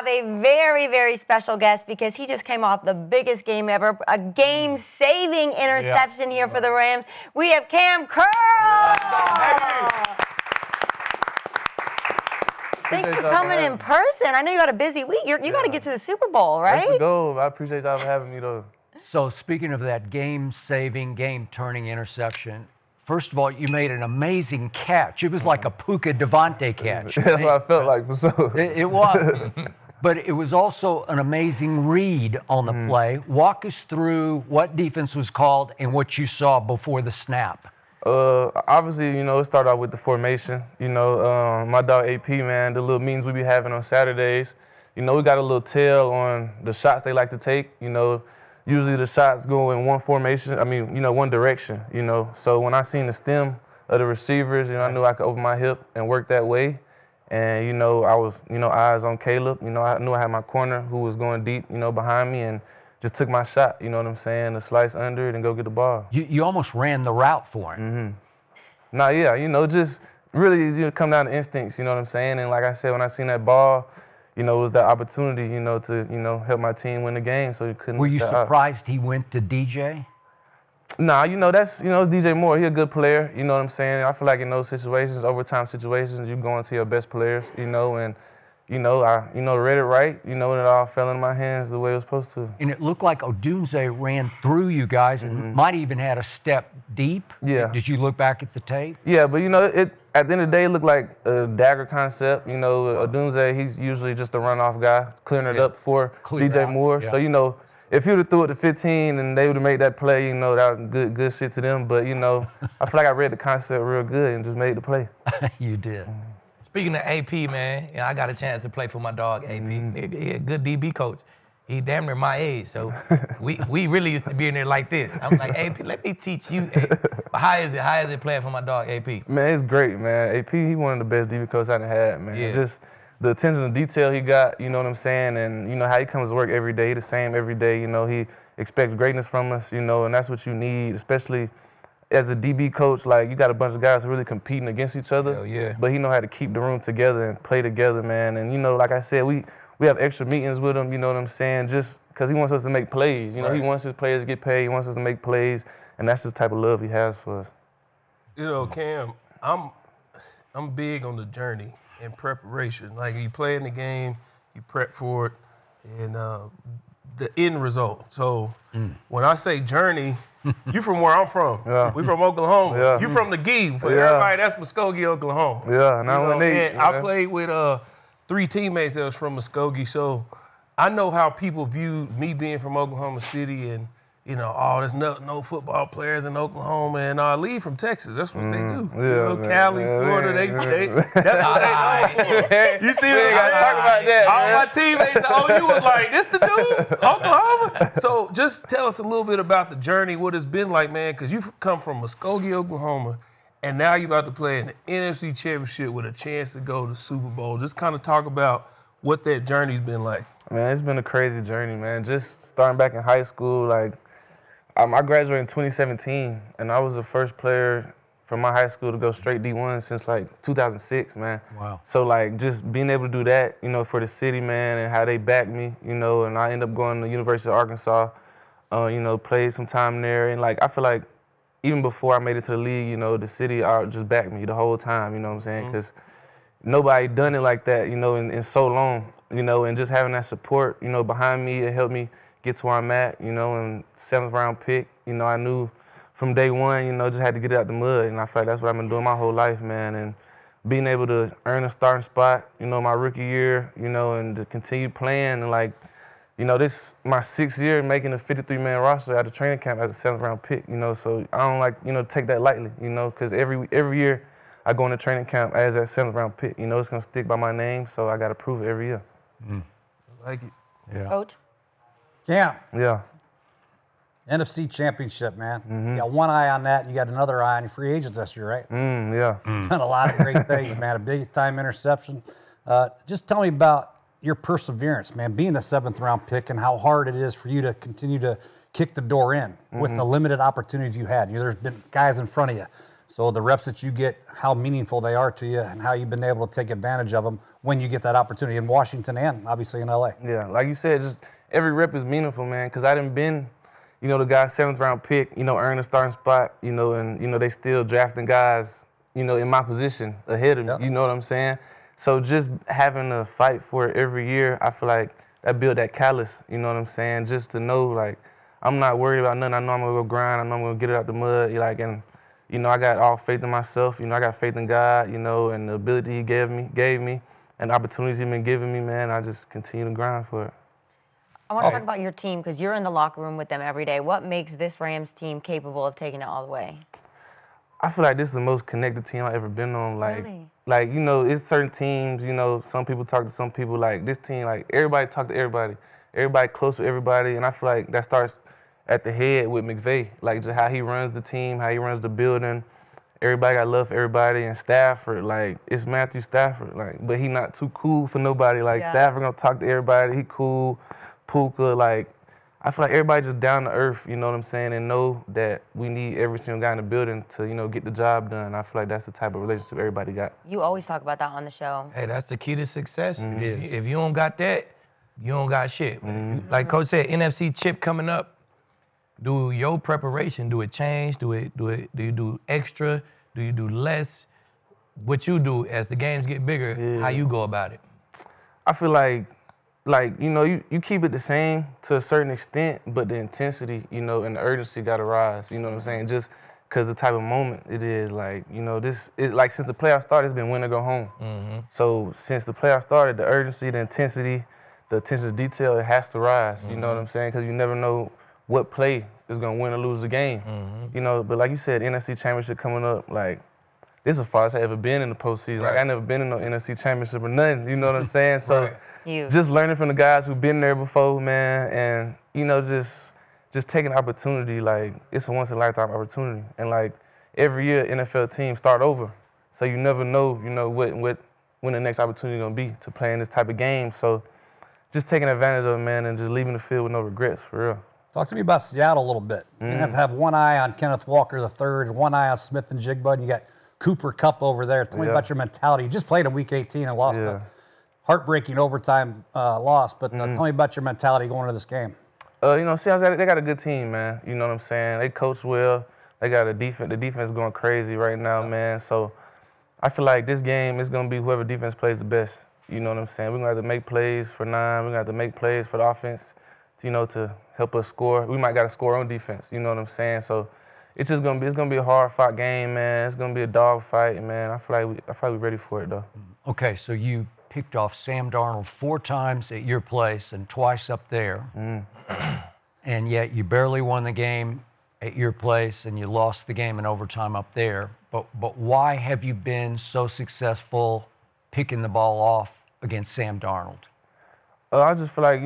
have a very, very special guest because he just came off the biggest game ever, a game-saving interception here for the Rams. We have Cam Curl. Thanks for coming in person. I know you got a busy week. You got to get to the Super Bowl, right? That's the goal. I appreciate y'all for having me, though. So speaking of that game-saving, game-turning interception, first of all, you made an amazing catch. It was like a Puka Devontae catch. That's what I felt like, for sure. It was. But it was also an amazing read on the play. Walk us through what defense was called and what you saw before the snap. Obviously, it started out with the formation. My dog AP, man, the little meetings we be having on Saturdays, we got a little tail on the shots they like to take. Usually the shots go in one formation, one direction, So when I seen the stem of the receivers, I knew I could open my hip and work that way. And, I was, eyes on Caleb. I knew I had my corner who was going deep, behind me, and just took my shot, you know what I'm saying, to slice under it and go get the ball. You almost ran the route for him. Just really come down to instincts, you know what I'm saying? And like I said, when I seen that ball, it was that opportunity, to, help my team win the game, so you couldn't. Were you surprised he went to DJ? Nah, that's, DJ Moore. He a good player, you know what I'm saying? I feel like in those situations, overtime situations, you go into your best players, and, I, read it right, and it all fell in my hands the way it was supposed to. And it looked like Odunze ran through you guys and might even had a step deep. Yeah. Did you look back at the tape? Yeah, but, it at the end of the day, it looked like a dagger concept. Odunze, he's usually just a runoff guy, clearing it up for DJ Moore. Yeah. So, if he would have threw it to 15 and they would have made that play, that was good shit to them. But, I feel like I read the concept real good and just made the play. You did. Speaking of AP, man, I got a chance to play for my dog, AP. He a good DB coach. He damn near my age, so we really used to be in there like this. I'm like, AP, let me teach you. But how is it playing for my dog, AP? Man, it's great, man. AP, he one of the best DB coaches I done had, man. Yeah. Just the attention to detail he got, you know what I'm saying, and how he comes to work every day, the same every day. He expects greatness from us, and that's what you need, especially as a DB coach. Like, you got a bunch of guys who are really competing against each other. Hell yeah. But he know how to keep the room together and play together, man. And like I said, we have extra meetings with him, you know what I'm saying, just because he wants us to make plays. He wants his players to get paid. He wants us to make plays, and that's the type of love he has for us. Cam, I'm big on the journey and preparation. Like, you play in the game, you prep for it, and the end result. So when I say journey, you from where I'm from. Yeah. We from Oklahoma. Yeah. You from the Gee. For everybody, that's Muskogee, Oklahoma. Yeah, and I played with 3 teammates that was from Muskogee, so I know how people view me being from Oklahoma City and, there's no football players in Oklahoma, and I leave from Texas. That's what they do. Cali, Florida, that's what they know for. You see what I'm talk about that, all man. my teammates at OU was like, this the dude? Oklahoma? So just tell us a little bit about the journey, what it's been like, man, because you come from Muskogee, Oklahoma, and now you're about to play in the NFC Championship with a chance to go to the Super Bowl. Just kind of talk about what that journey's been like. Man, it's been a crazy journey, man. Just starting back in high school, I graduated in 2017, and I was the first player from my high school to go straight D1 since 2006, man. Wow. So just being able to do that, for the city, man, and how they backed me, and I ended up going to the University of Arkansas, played some time there, and I feel like even before I made it to the league, the city just backed me the whole time, you know what I'm saying? Because nobody done it like that, in so long, and just having that support, behind me, it helped me get to where I'm at, and 7th round pick, I knew from day one, just had to get it out the mud, and I feel like that's what I've been doing my whole life, man, and being able to earn a starting spot, my rookie year, and to continue playing, and this my 6th year making a 53-man roster at the training camp as a 7th round pick, so I don't take that lightly, because every year I go into training camp as that 7th round pick, it's gonna stick by my name, so I gotta prove it every year. I like it. yeah. Coach? Cam, Yeah. NFC Championship, man. You got one eye on that, and you got another eye on your free agents this year, right? Yeah. Done a lot of great things, man. A big-time interception. Just tell me about your perseverance, man, being a 7th round pick and how hard it is for you to continue to kick the door in with the limited opportunities you had. There's been guys in front of you. So the reps that you get, how meaningful they are to you and how you've been able to take advantage of them. when you get that opportunity in Washington and obviously in LA. Yeah, like you said, just every rep is meaningful, man, because I done been, the guy's 7th round pick, earn a starting spot, and, they still drafting guys, in my position ahead of me, Yep. you know what I'm saying? So just having to fight for it every year, I feel like that build that callous, you know what I'm saying? Just to know, like, I'm not worried about nothing. I know I'm going to go grind. I know I'm going to get it out the mud, and, I got all faith in myself. I got faith in God, and the ability he gave me, and the opportunities he's been giving me, man. I just continue to grind for it. I want to talk about your team because you're in the locker room with them every day. What makes this Rams team capable of taking it all the way? I feel like this is the most connected team I've ever been on. Really? Like, it's certain teams, some people talk to some people. Like, this team, like, everybody talk to everybody. Everybody close with everybody. And I feel like that starts at the head with McVay. Like, just how he runs the team, how he runs the building. Everybody got love for everybody. And Stafford, like, it's Matthew Stafford. Like, but he not too cool for nobody. Like, Stafford gonna talk to everybody. He cool. Puka, like, I feel like everybody just down to earth, you know what I'm saying, and know that we need every single guy in the building to, get the job done. I feel like that's the type of relationship everybody got. You always talk about that on the show. Hey, that's the key to success. It is. If you don't got that, you don't got shit. Like Coach said, NFC Chip coming up. Do your preparation, do it change? Do you do extra? Do you do less? What you do as the games get bigger, how you go about it? I feel like you keep it the same to a certain extent, but the intensity, and the urgency got to rise, you know what I'm saying? Just because the type of moment it is, like, like since the playoffs started, it's been win or go home. So since the playoffs started, the urgency, the intensity, the attention to detail, it has to rise, you know what I'm saying? Because you never know what play is going to win or lose the game, but like you said, NFC Championship coming up, like, this is as far as I've ever been in the postseason. Like, I never been in no NFC Championship or nothing, you know what I'm saying? So. Just learning from the guys who've been there before, man, and, just taking the opportunity, like, it's a once-in-a-lifetime opportunity. And, like, every year, NFL teams start over. So you never know, when the next opportunity is going to be to play in this type of game. So just taking advantage of it, man, and just leaving the field with no regrets, for real. Talk to me about Seattle a little bit. You have to have one eye on Kenneth Walker III, one eye on Smith and Jigba, and you got Cooper Kupp over there. Tell me about your mentality. You just played in Week 18 and lost a heartbreaking overtime loss, but tell me about your mentality going into this game. Seattle, they got a good team, man. You know what I'm saying? They coach well. They got a defense. The defense is going crazy right now, man. So I feel like this game is going to be whoever defense plays the best. You know what I'm saying? We're going to have to make plays for 9. We're going to have to make plays for the offense, to help us score. We might got to score on defense. You know what I'm saying? So it's just going to be a hard-fought game, man. It's going to be a dog fight, man. I feel like we're ready for it, though. Okay, so you picked off Sam Darnold 4 times at your place and twice up there. And yet you barely won the game at your place and you lost the game in overtime up there. But why have you been so successful picking the ball off against Sam Darnold? I just feel like,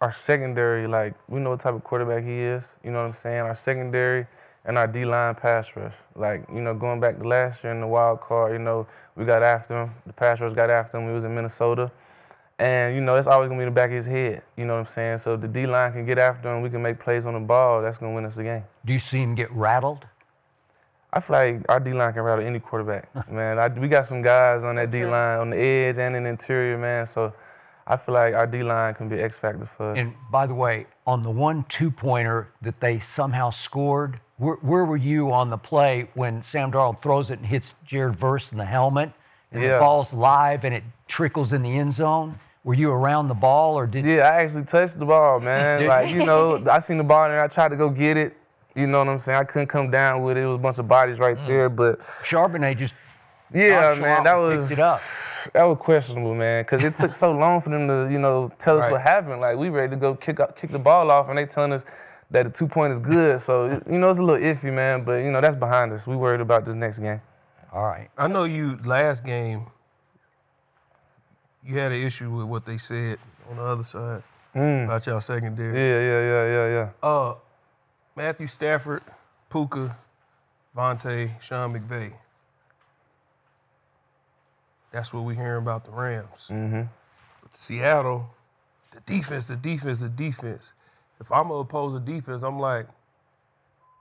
our secondary, like, we know what type of quarterback he is. You know what I'm saying? Our secondary and our D-line pass rush. Like, going back to last year in the wild card, we got after him. The pass rush got after him. We was in Minnesota. And, it's always going to be in the back of his head. You know what I'm saying? So if the D-line can get after him, we can make plays on the ball. That's going to win us the game. Do you see him get rattled? I feel like our D-line can rattle any quarterback, man. We got some guys on that D-line, on the edge and in the interior, man. So I feel like our D-line can be X factor for us. And by the way, on the 1 2-pointer that they somehow scored, where were you on the play when Sam Darnold throws it and hits Jared Verse in the helmet and the ball's live and it trickles in the end zone? Were you around the ball or did? Yeah, I actually touched the ball, man. Like, I seen the ball and I tried to go get it. You know what I'm saying? I couldn't come down with it. It was a bunch of bodies right there, but Charbonnet just man, picked it up. That was questionable, man, because it took so long for them to, tell us what happened. Like, we ready to go kick the ball off, and they telling us that the 2-point is good. So, it's a little iffy, man, but, that's behind us. We worried about this next game. All right. I know you, last game, you had an issue with what they said on the other side about y'all secondary. Yeah. Matthew Stafford, Puka, Vontae, Sean McVay. That's what we're hearing about the Rams. But Seattle, the defense. If I'm going to oppose a defense, I'm like,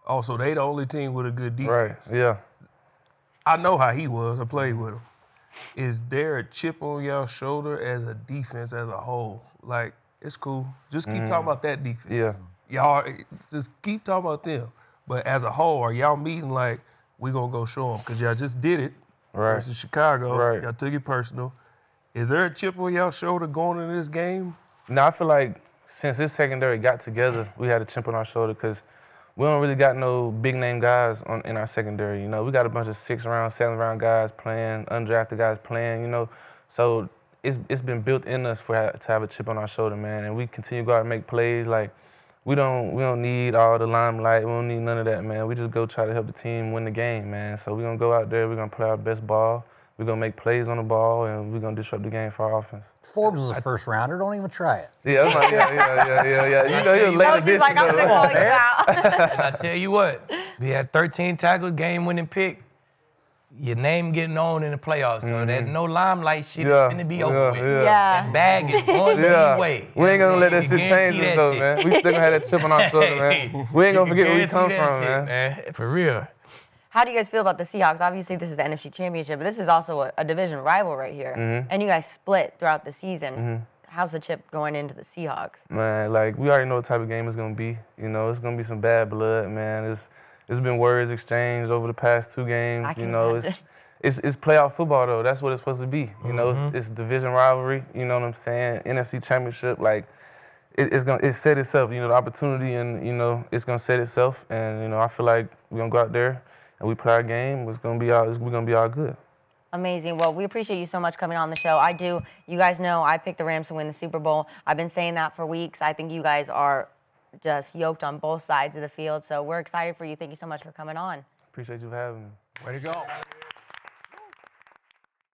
oh, so they the only team with a good defense. Right, yeah. I know how he was. I played with him. is there a chip on y'all shoulder as a defense as a whole? Like, it's cool. Just keep talking about that defense. Yeah. Y'all just keep talking about them. But as a whole, are y'all meeting like, we going to go show them? Because y'all just did it versus Chicago. Right. Y'all took it personal. Is there a chip on y'all shoulder going into this game? No, I feel like since this secondary got together, we had a chip on our shoulder because we don't really got no big name guys in our secondary. You know, we got a bunch of 6th round, 7th round guys playing, undrafted guys playing. You know, so it's been built in us to have a chip on our shoulder, man. And we continue to go out and make plays. Like we don't need all the limelight. We don't need none of that, man. We just go try to help the team win the game, man. So we're gonna go out there. We're gonna play our best ball. We're going to make plays on the ball, and we're going to disrupt the game for our offense. Forbes was a first rounder. Don't even try it. Yeah, yeah. You know, he'll Coach is like, I'm going to call you out. And I tell you what, we had 13 tackles, game-winning pick. Your name getting on in the playoffs, so there's no limelight shit. It's going to be over with. Yeah. That bag is going the way. We ain't going to let that You shit change us, though, man. We still going to have that chip on our shoulder, man. We ain't going to forget where we come from, man. For real. How do you guys feel about the Seahawks? Obviously, this is the NFC Championship, but this is also a division rival right here. And you guys split throughout the season. How's the chip going into the Seahawks? Man, like, we already know what type of game it's going to be. You know, it's going to be some bad blood, man. It's been words exchanged over the past 2 games. I can You know, imagine. it's playoff football, though. That's what it's supposed to be. You know, it's division rivalry. You know what I'm saying? NFC Championship, like, it set itself. You know, the opportunity, and, you know, it's going to set itself. And, you know, I feel like we're going to go out there and we play our game. We're gonna be all good. Amazing. Well, we appreciate you so much coming on the show. I do. You guys know I picked the Rams to win the Super Bowl. I've been saying that for weeks. I think you guys are just yoked on both sides of the field. So we're excited for you. Thank you so much for coming on. Appreciate you for having me. Way to go.